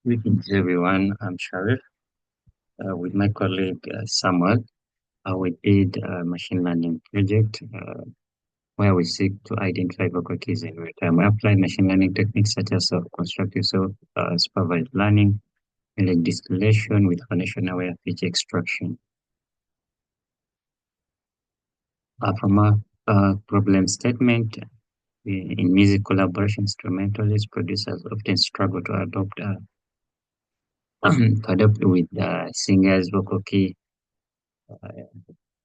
Greetings, everyone. I'm Sharif. With my colleague Samuel. We did a machine learning project where we seek to identify vocal keys in real time. We applied machine learning techniques such as constructive supervised learning, and distillation with condition-aware feature extraction. From our problem statement, in music collaboration, instrumentalists, producers often struggle to adapt with singers' vocal key,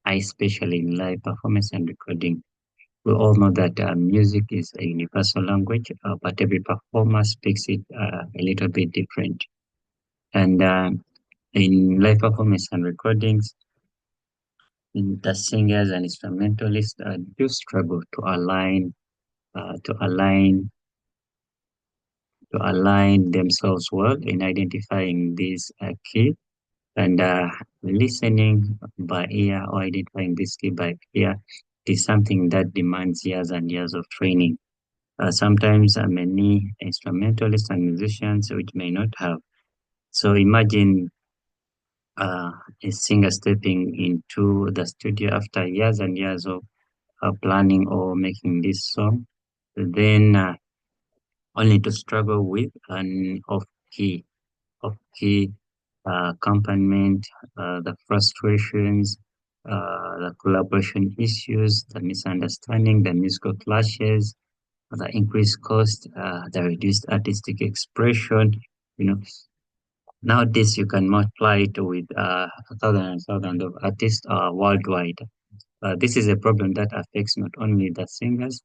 especially in live performance and recording. We all know that music is a universal language, but every performer speaks it a little bit different. And in live performance and recordings, the singers and instrumentalists do struggle uh, to align, to align themselves well in identifying this key and listening by ear or identifying this key by ear is something that demands years and years of training. Sometimes many instrumentalists and musicians which may not have. So imagine uh, a singer stepping into the studio after years and years of planning or making this song, then only to struggle with an off-key accompaniment, the frustrations, the collaboration issues, the misunderstanding, the musical clashes, the increased cost, the reduced artistic expression. You know, nowadays you can multiply it with thousands of artists worldwide. This is a problem that affects not only the singers,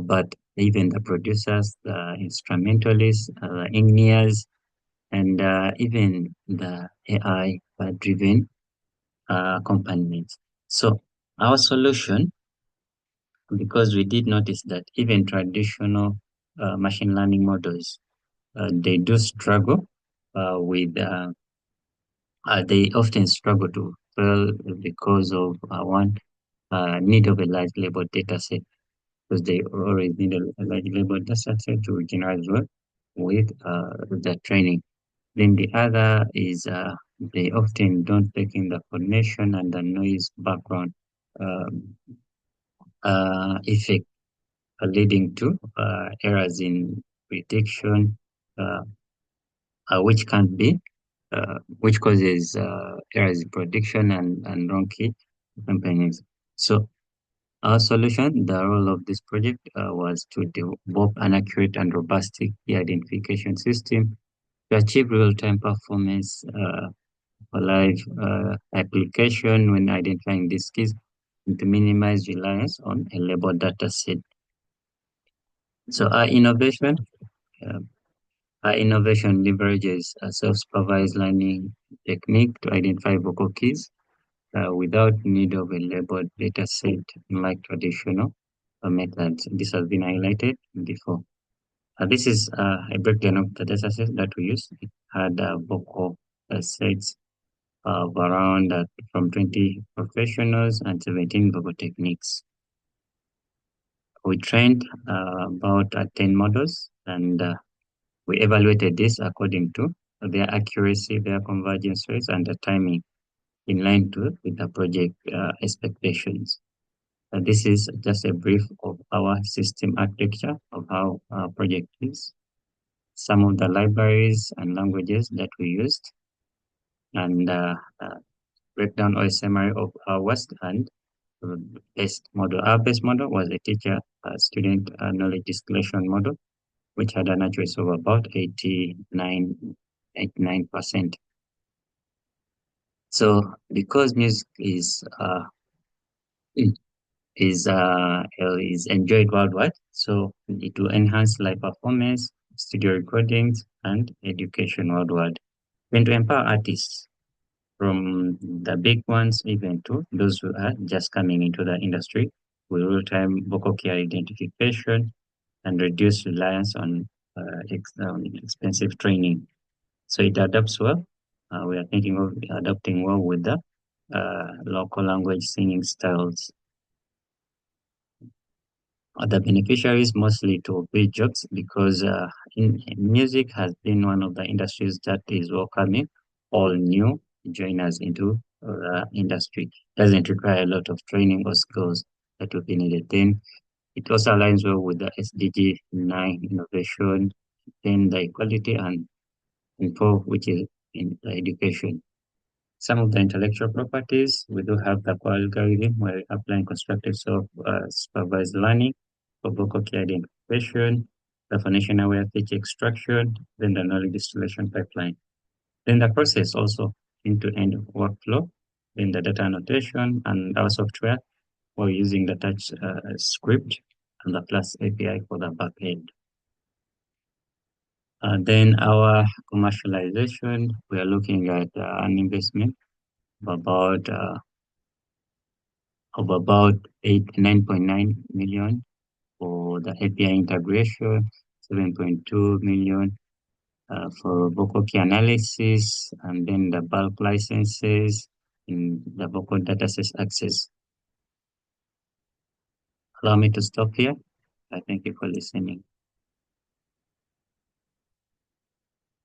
but even the producers, the instrumentalists, the engineers, and even the AI-driven accompaniments. So our solution, because we did notice that even traditional machine learning models they do struggle with they often struggle to fail because of one need of a large label data set because they already need a large label data set to generate well with the training. Then the other is they often don't take in the coordination and the noise background um, effect leading to errors in prediction, uh, which can be which causes errors in prediction and wrong key companies. So our solution, the role of this project was to develop an accurate and robust key identification system to achieve real-time performance for live application when identifying these keys and to minimize reliance on a labeled data set. So uh, our innovation leverages a self-supervised learning technique to identify vocal keys without need of a labeled data set like traditional methods. This has been highlighted before. This is a breakdown of the data set that we used. It had vocal sets of around from 20 professionals and 17 vocal techniques. We trained about 10 models and we evaluated this according to their accuracy, their convergence rates, and the timing in line with the project expectations. This is just a brief of our system architecture of how our project is, some of the libraries and languages that we used, and breakdown or a summary of our worst and best model. Our best model was a teacher student knowledge distillation model, which had an accuracy of about 89%. So because music is enjoyed worldwide, so it will enhance live performance, studio recordings, and education worldwide. Then to empower artists from the big ones even to those who are just coming into the industry with real-time vocal care identification and reduce reliance on expensive training. So it adapts well. We are thinking of adapting well with the local language singing styles. The beneficiaries mostly to be jobs because music has been one of the industries that is welcoming all new joiners into the industry. Doesn't require a lot of training or skills that will be needed. Then it also aligns well with the SDG 9 innovation, then the equality and info, which is in the education. Some of the intellectual properties, we do have the core algorithm where we applying constructive supervised learning for vocal key identification, the foundation-aware feature extraction, then the knowledge distillation pipeline. Then the process also end-to-end workflow, then the data annotation and our software, we're using the touch script and the plus API for the backend. Then our commercialization, we are looking at an investment of about 9.9 million for the API integration, 7.2 million for vocal key analysis, and then the bulk licenses in the vocal dataset access. Allow me to stop here. I thank you for listening.